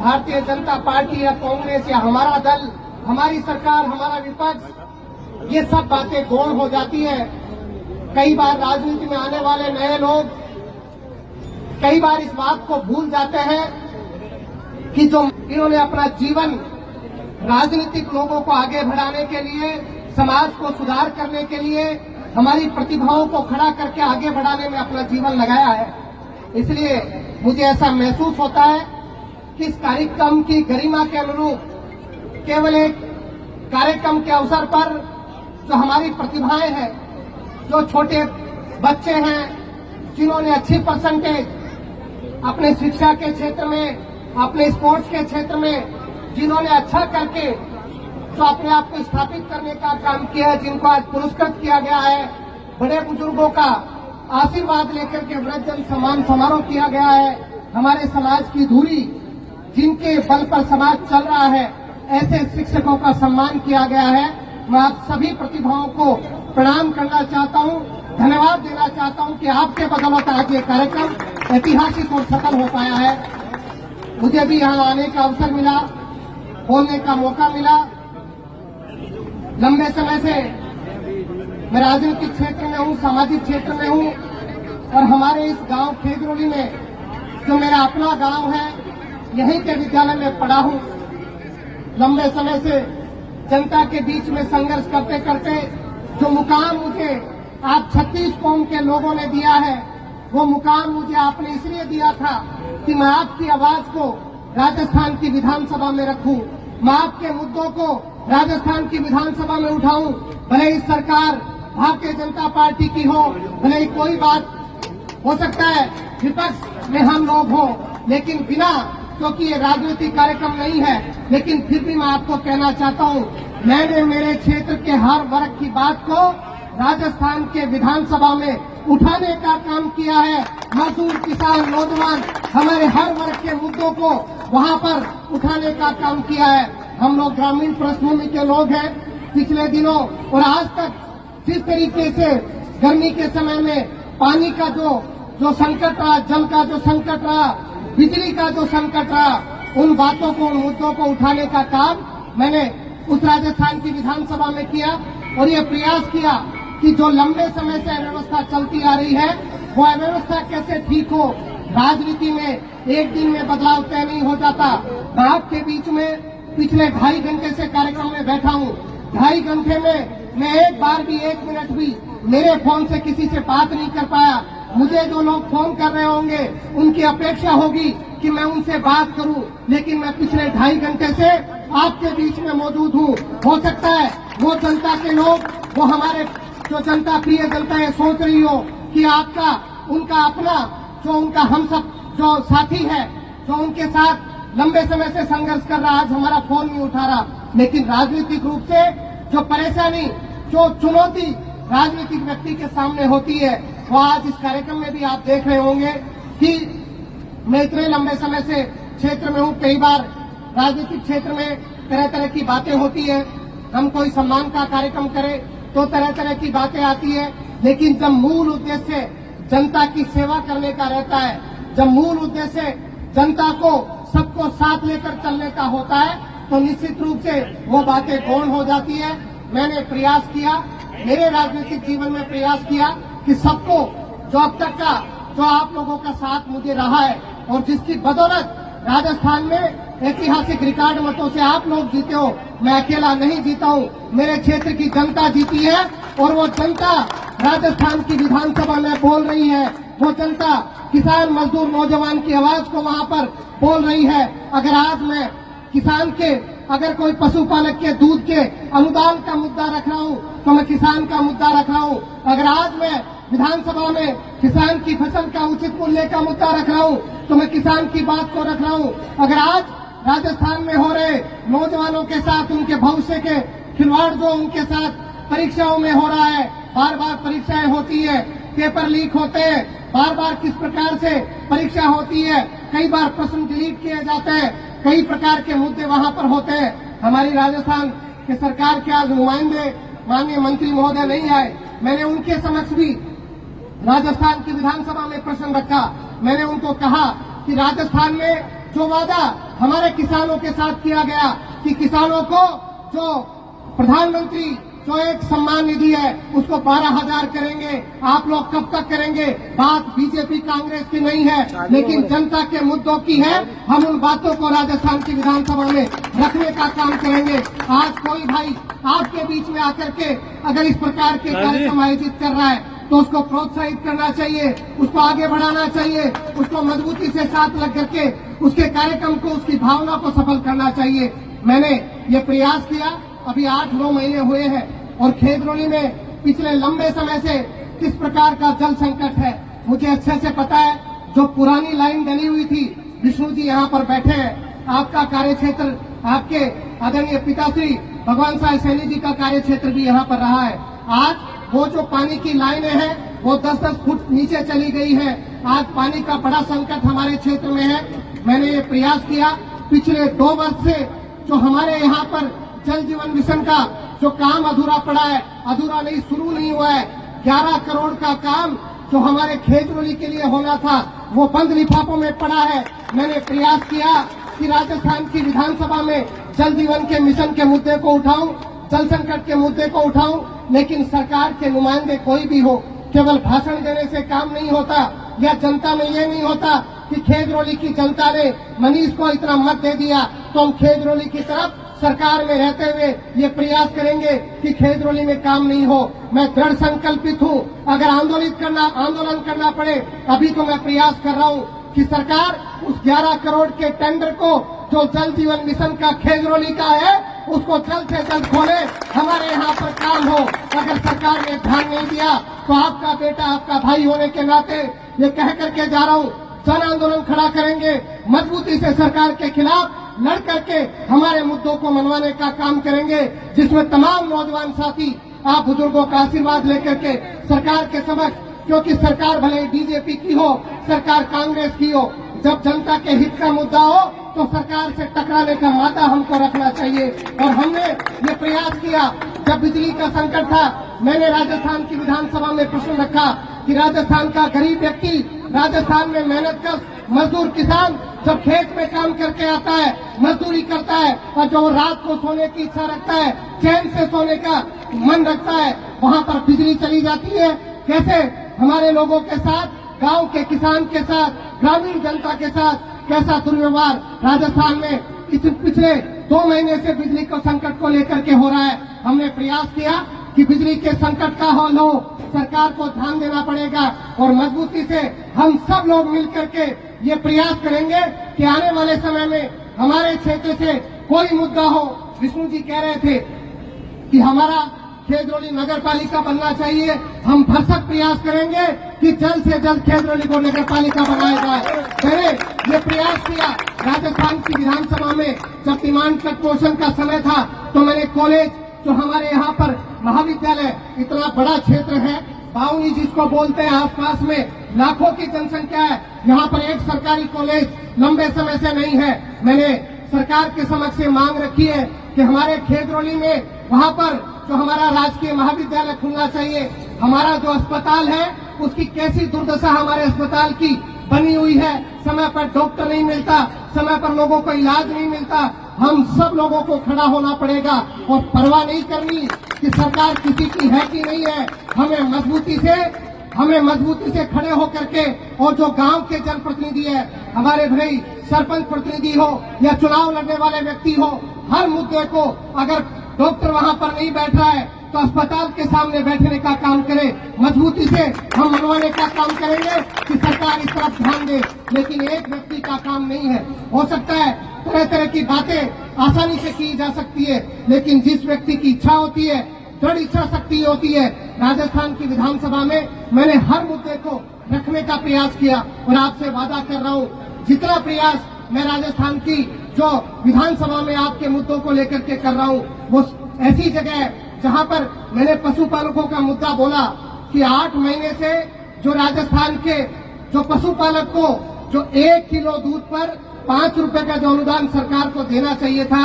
Bharatiya Janata party या कांग्रेस या हमारा दल, हमारी सरकार, हमारा विपक्ष, ये सब बातें गौण हो जाती है। कई बार राजनीति में आने वाले नए लोग कई बार इस बात को भूल जाते हैं कि जो इन्होंने अपना जीवन राजनीतिक लोगों को आगे बढ़ाने के लिए, समाज को सुधार करने के लिए, हमारी प्रतिभाओं को खड़ा करके आगे बढ़ाने में अपना जीवन लगाया है। इसलिए मुझे ऐसा महसूस होता है कि इस कार्यक्रम की गरिमा के अनुरूप केवल एक कार्यक्रम के अवसर पर जो हमारी प्रतिभाएं हैं, जो छोटे बच्चे हैं, जिन्होंने अच्छी परसेंटेज अपने शिक्षा के क्षेत्र में, अपने स्पोर्ट्स के क्षेत्र में, जिन्होंने अच्छा करके जो अपने आप को स्थापित करने का काम किया है, जिनको आज पुरस्कृत किया गया है, बड़े बुजुर्गों का आशीर्वाद लेकर के वृद्धजन सम्मान समारोह किया गया है, हमारे समाज की धुरी जिनके बल पर समाज चल रहा है, ऐसे शिक्षकों का सम्मान किया गया है। मैं आप सभी प्रतिभाओं को प्रणाम करना चाहता हूं, धन्यवाद देना चाहता हूं कि आपके बदौलत आज ये कार्यक्रम ऐतिहासिक और सफल हो पाया है। मुझे भी यहां आने का अवसर मिला, बोलने का मौका मिला। लंबे समय से मैं राजनीतिक क्षेत्र में हूं, सामाजिक क्षेत्र में हूं और हमारे इस गांव खेगरोली में जो मेरा अपना गांव है, यहीं के विद्यालय में पढ़ा हूं। लंबे समय से जनता के बीच में संघर्ष करते करते जो मुकाम मुझे आप 36 कौम के लोगों ने दिया है, वो मुकाम मुझे आपने इसलिए दिया था कि मैं आपकी आवाज को राजस्थान की विधानसभा में रखूं, मैं आपके मुद्दों को राजस्थान की विधानसभा में उठाऊं। भले ही सरकार भारतीय जनता पार्टी की हो, भले ही कोई बात हो सकता है विपक्ष में हम लोग हो, लेकिन बिना, क्योंकि ये राजनीतिक कार्यक्रम नहीं है, लेकिन फिर भी मैं आपको कहना चाहता हूं, मैंने मेरे क्षेत्र के हर वर्ग की बात को राजस्थान के विधानसभा में उठाने का काम किया है। मजदूर, किसान, नौजवान, हमारे हर वर्ग के मुद्दों को वहां पर उठाने का काम किया है। हम लोग ग्रामीण पृष्ठभूमि के लोग हैं। पिछले दिनों और आज तक जिस तरीके से गर्मी के समय में पानी का जो संकट रहा, जल का जो संकट रहा, बिजली का जो संकट रहा, उन बातों को, उन मुद्दों को उठाने का काम मैंने उस राजस्थान की विधानसभा में किया और ये प्रयास किया कि जो लंबे समय से अव्यवस्था चलती आ रही है, वो अव्यवस्था कैसे ठीक हो। राजनीति में एक दिन में बदलाव तय नहीं हो जाता। मैं आपके बीच में पिछले 2.5 घंटे से कार्यक्रम में बैठा हूँ। 2.5 घंटे में मैं एक बार भी, 1 मिनट भी मेरे फोन से किसी से बात नहीं कर पाया। मुझे जो लोग फोन कर रहे होंगे, उनकी अपेक्षा होगी कि मैं उनसे बात करूं, लेकिन मैं पिछले 2.5 घंटे से आपके बीच में मौजूद हूं। हो सकता है वो जनता के लोग, वो हमारे जो जनता, प्रिय जनता ये सोच रही हो कि आपका, उनका अपना, जो उनका हम सब जो साथी है, जो उनके साथ लंबे समय से संघर्ष कर रहा, आज हमारा फोन नहीं उठा रहा। लेकिन राजनीतिक रूप से जो परेशानी, जो चुनौती राजनीतिक व्यक्ति के सामने होती है, वो आज इस कार्यक्रम में भी आप देख रहे होंगे कि मैं इतने लंबे समय से क्षेत्र में हूं। कई बार राजनीतिक क्षेत्र में तरह तरह की बातें होती है। हम कोई सम्मान का कार्यक्रम करें तो तरह तरह की बातें आती है, लेकिन जब मूल उद्देश्य जनता की सेवा करने का रहता है, जब मूल उद्देश्य जनता को, सबको साथ लेकर चलने का होता है, तो निश्चित रूप से वो बातें गौण हो जाती है। मैंने प्रयास किया, मेरे राजनीतिक जीवन में प्रयास किया कि सबको, जो अब तक का जो आप लोगों का साथ मुझे रहा है और जिसकी बदौलत राजस्थान में ऐतिहासिक रिकॉर्ड मतों से आप लोग जीते हो, मैं अकेला नहीं जीता हूं, मेरे क्षेत्र की जनता जीती है और वो जनता राजस्थान की विधानसभा में बोल रही है। वो जनता किसान, मजदूर, नौजवान की आवाज को वहां पर बोल रही है। अगर आज मैं किसान के, अगर कोई पशुपालक के दूध के अनुदान का मुद्दा रख रहा हूं, तो मैं किसान का मुद्दा रख रहा हूं। अगर आज मैं विधानसभा में किसान की फसल का उचित मूल्य का मुद्दा रख रहा हूं, तो मैं किसान की बात को रख रहा हूं। अगर आज राजस्थान में हो रहे नौजवानों के साथ, उनके भविष्य के खिलवाड़ जो उनके साथ परीक्षाओं में हो रहा है, बार बार परीक्षाएं होती है, पेपर लीक होते हैं, बार बार किस प्रकार से परीक्षा होती है, कई बार प्रश्न डिलीट किए जाते हैं, कई प्रकार के मुद्दे वहां पर होते हैं। हमारी राजस्थान के सरकार के आज नुमाइंदे, माननीय मंत्री महोदय नहीं आए, मैंने उनके समक्ष भी राजस्थान की विधानसभा में प्रश्न रखा। मैंने उनको कहा कि राजस्थान में जो वादा हमारे किसानों के साथ किया गया कि किसानों को जो प्रधानमंत्री जो एक सम्मान निधि है उसको 12,000 करेंगे, आप लोग कब तक करेंगे? बात बीजेपी कांग्रेस की नहीं है, लेकिन जनता के मुद्दों की है। हम उन बातों को राजस्थान की विधानसभा में रखने का काम करेंगे। आज कोई भाई आपके बीच में आकर के अगर इस प्रकार के कार्यक्रम आयोजित कर रहा है तो उसको प्रोत्साहित करना चाहिए, उसको आगे बढ़ाना चाहिए, उसको मजबूती से साथ लग करके उसके कार्यक्रम को, उसकी भावना को सफल करना चाहिए। मैंने ये प्रयास किया, अभी 8-9 महीने हुए हैं और खेतरोली में पिछले लंबे समय से किस प्रकार का जल संकट है मुझे अच्छे से पता है। जो पुरानी लाइन डली हुई थी, विष्णु जी यहाँ पर बैठे हैं, आपका कार्यक्षेत्र, आपके आदरणीय पिताश्री भगवान साय सैनी जी का कार्यक्षेत्र भी यहाँ पर रहा है। आज वो जो पानी की लाइनें हैं वो 10-10 फुट नीचे चली गई है। आज पानी का बड़ा संकट हमारे क्षेत्र में है। मैंने ये प्रयास किया पिछले 2 वर्ष से जो हमारे यहाँ पर जल जीवन मिशन का जो काम अधूरा पड़ा है, अधूरा नहीं, शुरू नहीं हुआ है। 11 करोड़ का काम जो हमारे खेतरोली के लिए होना था वो बंद लिफाफों में पड़ा है। मैंने प्रयास किया कि राजस्थान की विधानसभा में जल जीवन के मिशन के मुद्दे को उठाऊं, जल संकट के मुद्दे को उठाऊं, लेकिन सरकार के नुमाइंदे कोई भी हो, केवल भाषण देने से काम नहीं होता, या जनता में ये नहीं होता कि खेतरोली की जनता ने मनीष को इतना मत दे दिया तो हम खेतरोली की तरफ सरकार में रहते हुए ये प्रयास करेंगे कि खेतरोली में काम नहीं हो। मैं दृढ़ संकल्पित हूँ, अगर आंदोलन करना पड़े अभी तो मैं प्रयास कर रहा हूँ कि सरकार उस 11 करोड़ के टेंडर को जो जल जीवन मिशन का खेतरोली का है उसको जल्द से जल्द खोले, हमारे यहाँ पर काम हो। अगर सरकार ने ध्यान नहीं दिया तो आपका बेटा, आपका भाई होने के नाते ये कह करके जा रहा हूँ, जन आंदोलन खड़ा करेंगे, मजबूती से सरकार के खिलाफ लड़ करके हमारे मुद्दों को मनवाने का काम करेंगे, जिसमें तमाम नौजवान साथी आप बुजुर्गों का आशीर्वाद लेकर के सरकार के समक्ष, क्योंकि सरकार भले बीजेपी की हो, सरकार कांग्रेस की हो, जब जनता के हित का मुद्दा हो तो सरकार से टकराने का मादा हमको रखना चाहिए। और हमने ये प्रयास किया, जब बिजली का संकट था मैंने राजस्थान की विधानसभा में प्रश्न रखा कि राजस्थान का गरीब व्यक्ति, राजस्थान में मेहनतकश मजदूर किसान जब खेत में काम करके आता है, मजदूरी करता है और जो रात को सोने की इच्छा रखता है, चैन से सोने का मन रखता है, वहाँ पर बिजली चली जाती है। कैसे हमारे लोगों के साथ, गांव के किसान के साथ, ग्रामीण जनता के साथ कैसा दुर्व्यवहार राजस्थान में इस पिछले 2 महीने से बिजली को संकट को लेकर के हो रहा है। हमने प्रयास किया कि बिजली के संकट का हल हो, सरकार को ध्यान देना पड़ेगा और मजबूती से हम सब लोग मिलकर के ये प्रयास करेंगे कि आने वाले समय में हमारे क्षेत्र से कोई मुद्दा हो। विष्णु जी कह रहे थे कि हमारा खेतरोली नगर पालिका बनना चाहिए, हम भरसक प्रयास करेंगे कि जल्द से जल्द खेतरोली को नगर पालिका बनाया जाए। मैंने ये प्रयास किया राजस्थान की विधानसभा में, जब डिमांड कटपोषण का समय था तो मैंने कॉलेज, जो हमारे यहाँ पर महाविद्यालय, इतना बड़ा क्षेत्र है, बाउनी जिसको बोलते हैं, आसपास में लाखों की जनसंख्या है, यहाँ पर एक सरकारी कॉलेज लंबे समय से नहीं है। मैंने सरकार के समक्ष से मांग रखी है कि हमारे खेतरोली में वहाँ पर जो हमारा राजकीय महाविद्यालय खुलना चाहिए। हमारा जो अस्पताल है उसकी कैसी दुर्दशा हमारे अस्पताल की बनी हुई है, समय पर डॉक्टर नहीं मिलता, समय पर लोगों को इलाज नहीं मिलता। हम सब लोगों को खड़ा होना पड़ेगा और परवाह नहीं करनी कि सरकार किसी की है कि नहीं है। हमें मजबूती से खड़े होकर के, और जो गांव के जनप्रतिनिधि है, हमारे भाई सरपंच प्रतिनिधि हो या चुनाव लड़ने वाले व्यक्ति हो, हर मुद्दे को, अगर डॉक्टर वहां पर नहीं बैठ रहा है तो अस्पताल के सामने बैठने का काम करे, मजबूती से हम मनवाने का काम करेंगे कि सरकार इस तरफ ध्यान दे। लेकिन एक व्यक्ति का काम नहीं है, हो सकता है तरह तरह की बातें आसानी से की जा सकती है, लेकिन जिस व्यक्ति की इच्छा होती है, दृढ़ इच्छा शक्ति होती है, राजस्थान की विधानसभा में मैंने हर मुद्दे को रखने का प्रयास किया और आपसे वादा कर रहा हूँ, जितना प्रयास मैं राजस्थान की जो विधानसभा में आपके मुद्दों को लेकर के कर रहा हूँ, वो ऐसी जगह है जहाँ पर मैंने पशुपालकों का मुद्दा बोला कि 8 महीने से जो राजस्थान के जो पशुपालक को जो 1 किलो दूध पर 5 रुपए का जो अनुदान सरकार को देना चाहिए था,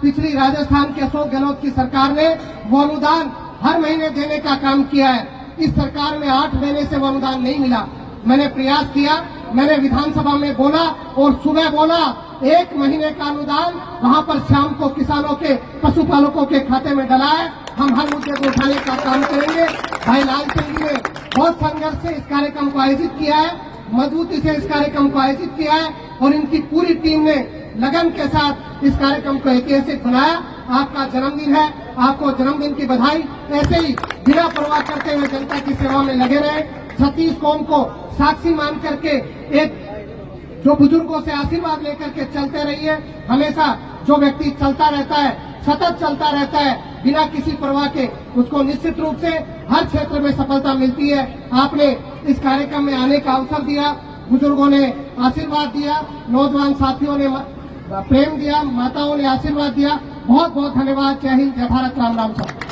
पिछली राजस्थान के अशोक गहलोत की सरकार ने वो अनुदान हर महीने देने का काम किया है। इस सरकार में 8 महीने से वो अनुदान नहीं मिला। मैंने प्रयास किया, मैंने विधानसभा में बोला और सुबह बोला 1 महीने का अनुदान वहां पर शाम को किसानों के, पशुपालकों के खाते में डला है। हम हर मुद्दे को उठाने का काम करेंगे। भाई लालचंद जी ने बहुत संघर्ष से इस कार्यक्रम को आयोजित किया है, मजबूती से इस कार्यक्रम को आयोजित किया है और इनकी पूरी टीम ने लगन के साथ इस कार्यक्रम को ऐतिहासिक बनाया। आपका जन्मदिन है, आपको जन्मदिन की बधाई। ऐसे ही बिना परवाह करते हुए जनता की सेवा में लगे रहे। 36 कौम को साक्षी मान करके एक जो बुजुर्गों से आशीर्वाद लेकर के चलते रहिए। हमेशा जो व्यक्ति चलता रहता है, सतत चलता रहता है बिना किसी परवाह के, उसको निश्चित रूप से हर क्षेत्र में सफलता मिलती है। आपने इस कार्यक्रम में आने का अवसर दिया, बुजुर्गों ने आशीर्वाद दिया, नौजवान साथियों ने प्रेम दिया, माताओं ने आशीर्वाद दिया। बहुत बहुत धन्यवाद। जय हिंद, जय भारत, राम राम। साहब